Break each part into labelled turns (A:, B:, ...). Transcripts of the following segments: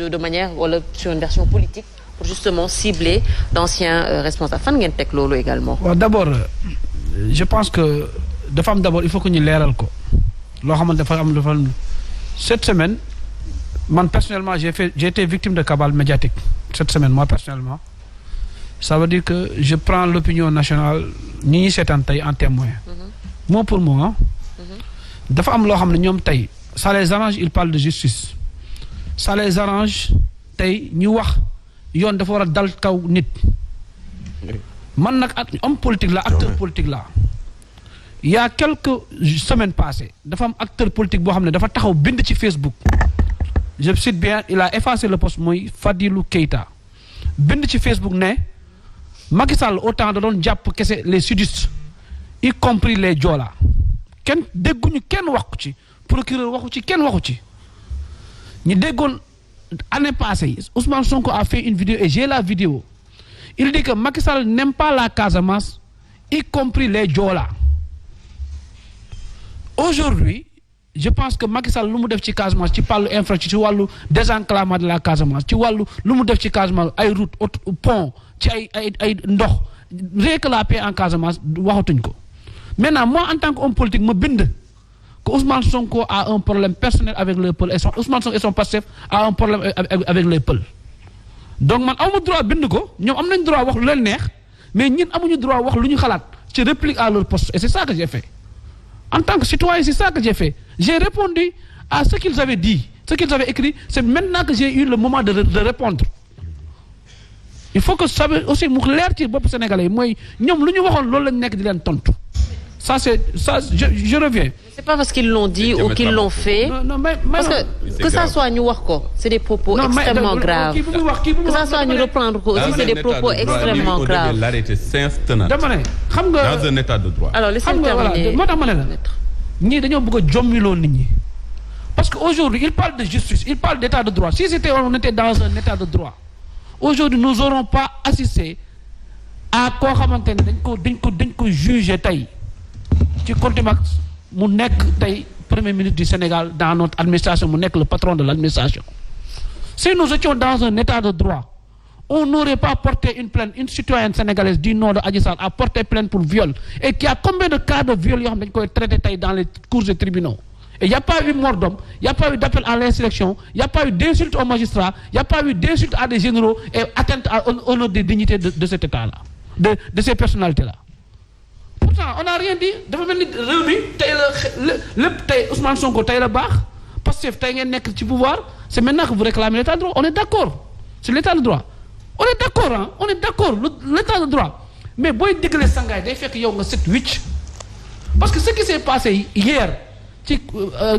A: de manière wala sur une version politique pour justement cibler d'anciens responsables fan ngeen teg loolu également.
B: waaw d'abord je pense que dafa am d'abord il faut que ñu leeral ko loo xamante dafa am cette semaine man personnellement j'ai été victime de cabale médiatique cette semaine moi personnellement ça veut dire que je prends l'opinion nationale ñi seetaan tey en témoin mot pour mot dafa am loo xam ne ñoom tey ça les arrange ils parlent de justice ça les arrange tey ñu wax yoon dafa war a dal kaw nit man nag homme politique la acteur politique la il y a quelques semaines passées dafa am acteur politique boo xam ne dafa taxaw bind ci Facebook je cite bien il a effacé le post mooy Fadilou Keita bind ci Facebook ne Macky Sall autant da doon jàpp kese les sudistes y compris les Joola kenn dégguñu kenn waxu ci procureur waxu ci kenn waxu ci ñu déggoon année passée Ousmane Sonko a fait une vidéo et j'ai la vidéo il dit que Macky Sall n'aime pas la Casamance y compris les Joola aujourd'hui je pense que Macky Sall lu mu def ci Casamance ci wàllu infrastructure ci wàllu désenclavement de la Casamance ci wàllu lu mu def ci Casamance ay route pont ci ay ndox rien que la paix en Casamance waxatuñ ko maintenant moi en tant qu'homme politique ma bind que Ousmane Sonko a un problème personnel avec les Peuls et Ousmane Sonko et son Pastef a un problème avec les Peuls donc man amu droit bind ko ñoom am nañ droit wax lu leen neex mais ñun amuñu droit wax lu ñu xalaat ci réplique à leur poste et c'est ça que j'ai fait en tant que citoyen c'est ça que j'ai fait j'ai répondu à ce qu'ils avaient dit ce qu'ils avaient écrit c'est maintenant que j'ai eu le moment de répondre il faut que ça aussi mu leer ci bopp sénégalais yi mooy ñoom lu ñu waxoon loolu lañ nekk di leen tontu ça je reviens.
A: C'est pas parce qu'ils l'ont dit ou qu'ils l'ont fait.
B: Non, mais
A: parce que ça soit ñu wax ko c'est des propos extrêmement graves. Que ça soit ñu reprendre ko aussi c'est des propos extrêmement graves.
C: L'arrêté s'instenant
B: dama ne xam nga
C: dans un état de droit.
A: Alors laissez-moi terminer.
B: moo tax ma ne la ñii dañoo bëgg a jommiloo nit ñi parce que aujourd'hui il parle de justice il parle d'état de droit si on était dans un état de droit aujourd'hui nous n'aurons pas assisté à koo xamante ne dañ ko juger tey ci contumace mu nekk tey premier ministre du Sénégal dans notre administration mu nekk le patron de l'administration si nous étions dans un état de droit on n'aurait pas porté une plainte une citoyenne sénégalaise du nom de Adji Sarr a porté plainte pour viol et qu'il y a combien de cas de viol yoo xam ne dañ koy traité tey dans les cours et tribunaux et il n'y a pas eu mort d'homme il n'y a pas eu d'appel à l'insurrection il n'y a pas eu d'insulte aux magistrats il n'y a pas eu d'insulte à des généraux et atteinte à l'honneur des dignités de cet état-là de ces personnalités-là pourtant on n'a rien dit dafa mel ni réew mi tey la lépp tey Ousmane Sonko tey la baax Pastef tey ngeen nekk ci pouvoir c'est maintenant que vous réclamez l'état de droit on est d'accord c'est l'état de droit on est d'accord hein on est d'accord l'état de droit mais booy déglee sangaay day fekk yow nga set wicc parce que ce qui s'est passé hier ci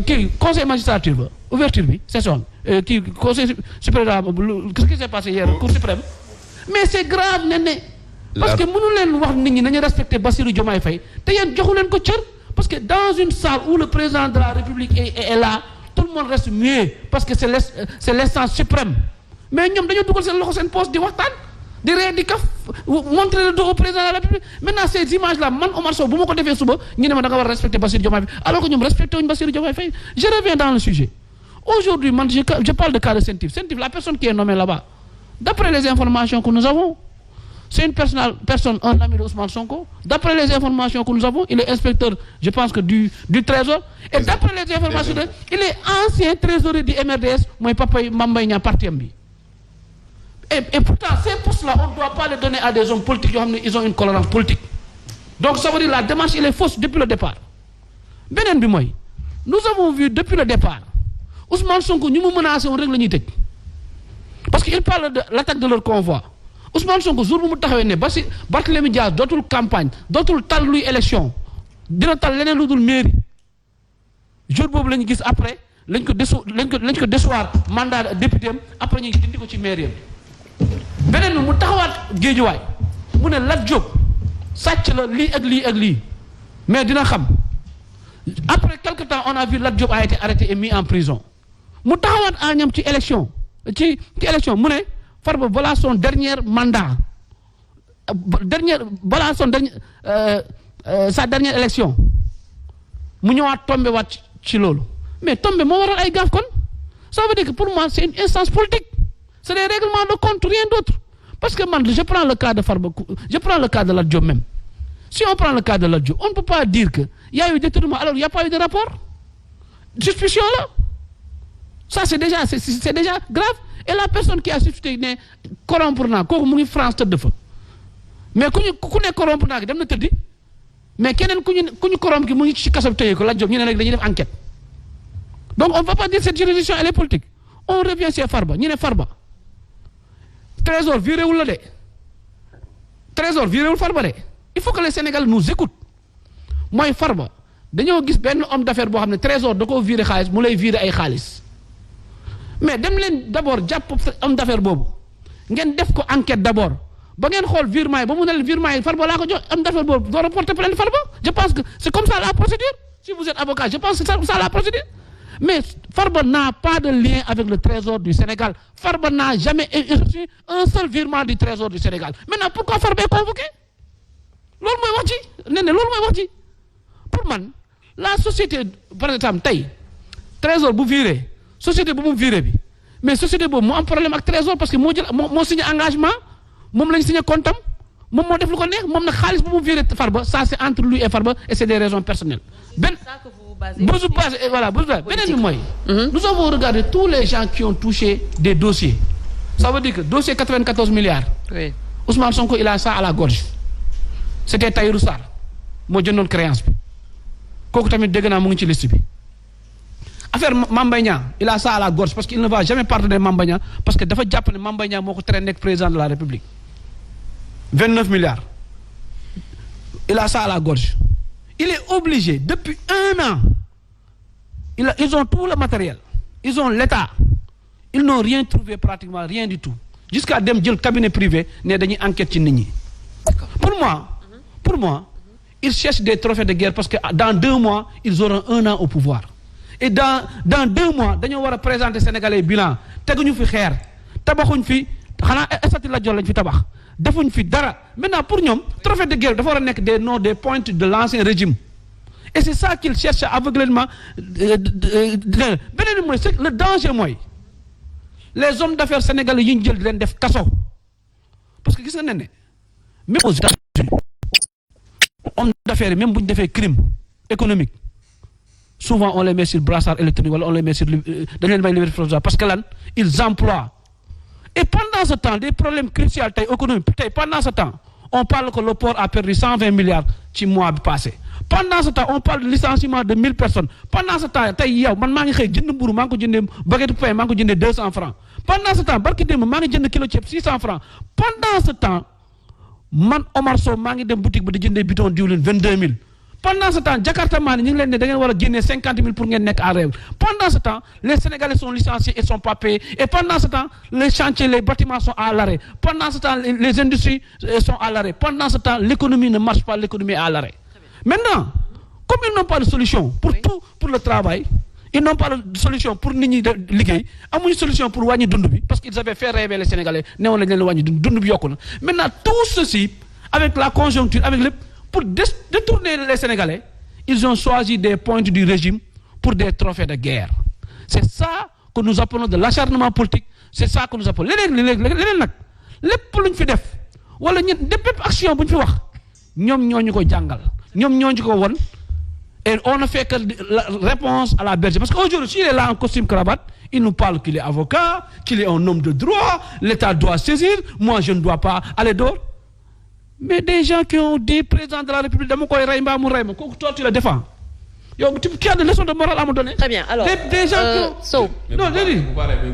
B: kii conseil magistrature ba ouverture bi session kii conseil supérieur ce qui s'est passé hier cour suprême mais c'est grave ne parce que mënu leen wax nit ñi nañu respecter Bassirou Diomaye Faye te yéen joxu leen ko cër parce que dans une salle où le président de la République est là tout le monde reste muet parce que c'est l'instance suprême mais ñoom dañoo dugal seen loxo seen poche di waxtaan di ree di kaf montrer le dos au président de la République maintenant ces images là man Omar Sow bu ma ko defee suba ñu ne ma da nga war a respecter Bassirou Diomaye Faye alors que ñoom respecté wuñu Bassirou Diomaye Faye je reviens dans le sujet aujourd'hui man je parle de cas de Sentif la personne qui est nommée là-bas d'après les informations que nous avons c'est une personne un ami de Ousmane Sonko d'après les informations que nous avons il est inspecteur je pense que du Trésor et d'après les informations il est ancien trésorier du MRDS mooy papa Mame Mbaye Niang parti am bi et pourtant ces postes-là on ne doit pas les donner à des hommes politiques yoo xam ne ils ont une colorance politique donc ça veut dire la démarche elle est fausse depuis le départ beneen bi mooy nous avons vu depuis le départ Ousmane Sonko ñu mu menacé woon rek la ñuy tëj parce que il parle de l'attaque de leur convoi Ousmane Sonko jour bu mu taxawee ne Barthélémy Dias dootul campagne dootul tal luy élection dina tal leneen lu dul mairie jour boobu la ñu gis après lañ ko déchoir mandat député am après ñu dindi ko ci mairie am beneen bi mu taxawaat Géejuwaay mu ne Lat Diop sàcc la lii ak lii ak lii mais dina xam après quelque temps on a vu Lat Diop a été arrêté et mis en prison mu taxawaat Agnam ci élection mu ne Farba voilà son dernier mandat sa dernière élection mu ñëwaat tombé waat ci loolu mais tombé moo waral ay gaaf kon ça veut dire que pour moi c'est une instance politique c'est des règlements de compte, rien d'autre. Parce que man, je prends le cas de Farba, je prends le cas de Lat Diop même. Si on prend le cas de Lat Diop, on ne peut pas dire qu'il y a eu détournement, alors il n'y a pas eu de rapport. Suspicion là. Ça, c'est déjà grave. Et la personne qui a suspecté ne corrompre naa kooku mu ngi France tëdd fa. Mais ku ne corrompre naa dem na tëddi. Mais keneen ku ñu corrompre ki mu ngi ci kaso bi tëye ko Lat Diop ñu ne rek dañuy def enquête. Donc on ne va pas dire cette juridiction elle est politique. On revient sur Farba ñu ne Farba. Trésor viré wul la de. Trésor viré wul Farba de. Il faut que les Sénégalais nous écoutent. Mooy Farba dañoo gis benn homme d'affaires boo xam ne Trésor da koo viré xaalis mu lay viré ay xaalis. Mais dem leen d'abord jàpp homme d'affaires boobu ngeen def ko enquête d'abord ba ngeen xool virement yi ba mu ne leen virement yi Farba laa ko jox homme d'affaires boobu doora porter plainte Farba. Je pense que c'est comme ça la procédure. Si vous êtes avocat, je pense que c'est ça la procédure. Mais Farba n'a pas de lien avec le Trésor du Sénégal. Farba n'a jamais reçu un seul virement du Trésor du Sénégal. Maintenant, pourquoi Farba est convoqué? Loolu mooy wax ci nee na loolu mooy wax ci pour man la société par exemple tey Trésor bu viré société bu mu viré bi mais société boobu moo am problème ak Trésor parce que moo jël moo signé engagement moom lañ signé compte am moom moo def lu ko neex moom nag xaalis bu mu viré Farba ça c'est entre lui et Farba et c'est des raisons personnelles. Voilà beneen bi mooy. Nous avons regardé tous les gens qui ont touché des dossiers. Ça veut dire que dossier 94 milliards. Oui. Ousmane Sonko il a ça à la gorge. C'était Tahirou Sarr moo jëndoon créance bi kooku tamit dégg naa mu ngi ci liste bi. Affaire Mame Mbaye Niang il a ça à la gorge parce qu'il ne va jamais pardonner Mame Mbaye Niang parce que dafa jàpp ne Mame Mbaye Niang moo ko tere nekk président de la République 29 milliards il a ça à la gorge. Il est obligé depuis 1 an ils ont tout le matériel ils ont l'État ils n'ont rien trouvé pratiquement rien du tout jusqu'à dem jël cabinet privé ne dañuy enquête ci nit ñi. Pour moi ils cherchent des trophées de guerre parce que dans 2 mois ils auront 1 an au pouvoir et dans 2 mois dañoo war a présenter Sénégalais bilan teguñu fi xeer tabaxuñ fi xanaa estati la jol lañ fi tabax defuñ fi dara maintenant pour ñoom trophée de guerre dafa war a nekk des noms des pointes de l'ancien régime et c'est ça qu'ils cherchent aveuglément beneen bi mooy le danger mooy les hommes d'affaires sénégalais yi ñu jël di leen def kaso parce que gis nga ne même aux États-Unis hommes d'affaires yi même bu ñu defee crime économique souvent on les met sur brassard électronique wala on les met sur dañ leen may liberté provisoire parce que lan ils emploient et pendant ce temps des problèmes cruciaux tey économique tey pendant ce temps on parle que le port a perdu 120 milliards ci mois bi passé pendant ce temps on parle de licenciement de 1000 personnes pendant ce temps tey yow man maa ngi xëy jënd mburu maa ngi ko jëndee baguette pain maa ngi ko jëndee 200 francs pendant ce temps barki démb maa ngi jënd kilo ceeb 600 francs pendant ce temps man Omar Sow maa ngi dem boutique ba di jëndee bidon diwlin 22000 pendant ce temps Jakarta maa ni ñu ngi leen ne da ngeen war a génnee 50 000 pour ngeen nekk à rêve pendant ce temps les Sénégalais sont licenciés et sont pas payés et pendant ce temps les chantiers les bâtiments sont à l'arrêt pendant ce temps les industries sont à l'arrêt pendant ce temps l'économie ne marche pas l'économie est à l'arrêt maintenant comme ils n'ont pas de solution pour tout pour le travail ils n'ont pas de solution pour nit ñi liggéey amuñu solution pour wàññi dund bi parce qu'ils avaient fait rêver les Sénégalais newoon nañ leen wàññi dund bi yokku na maintenant tout ceci avec la conjoncture avec lépp pour détourner les Sénégalais ils ont choisi des pointes du régime pour des trophées de guerre c'est ça que nous appelons de l'acharnement politique c'est ça que nous appelons leneen nag lépp luñ fi def wala ñun bépp action buñ fi wax ñoom ñoo ñu ko jàngal ñoom ñoo ñu ko won et on ne fait que la réponse à la berger parce qu'aujourd'hui s'il est là en costume cravate il nous parle qu'il est avocat qu'il est un homme de droit l'État doit saisir moi je ne dois pas aller dehors mais des gens qui ont dit président de la République dama koy rey mbaa mu rey ma kooku toi tu le défends yow tu as des leçons de morale à me donner.
A: Très bien alors
B: des gens qui ont
A: Sow.
B: non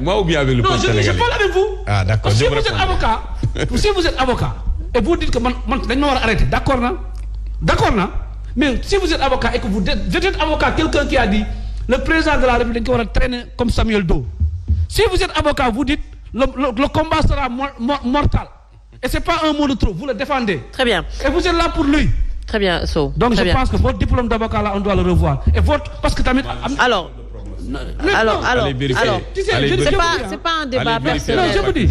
C: moi ou bien avec le peuple sénégalais.
B: Non je parle avec vous.
C: Ah d'accord
B: si vous êtes avocat et vous dites que man dañ ma war a arrêter d'accord na mais si vous êtes avocat et que vous êtes avocat quelqu'un qui a dit le président de la République dañ ko war a traîner comme Samuel Doe si vous êtes avocat vous dites le combat sera mortal et c'est pas un mot de trop vous le défendez.
A: Très bien.
B: Et vous êtes là pour lui.
A: Très bien Sow.
B: Donc je pense que votre diplôme d'avocat là on doit le revoir et votre parce que tamit.
A: Alors
C: allez vérifier.
A: c'est pas un débat personnel.
B: Non je vous dis.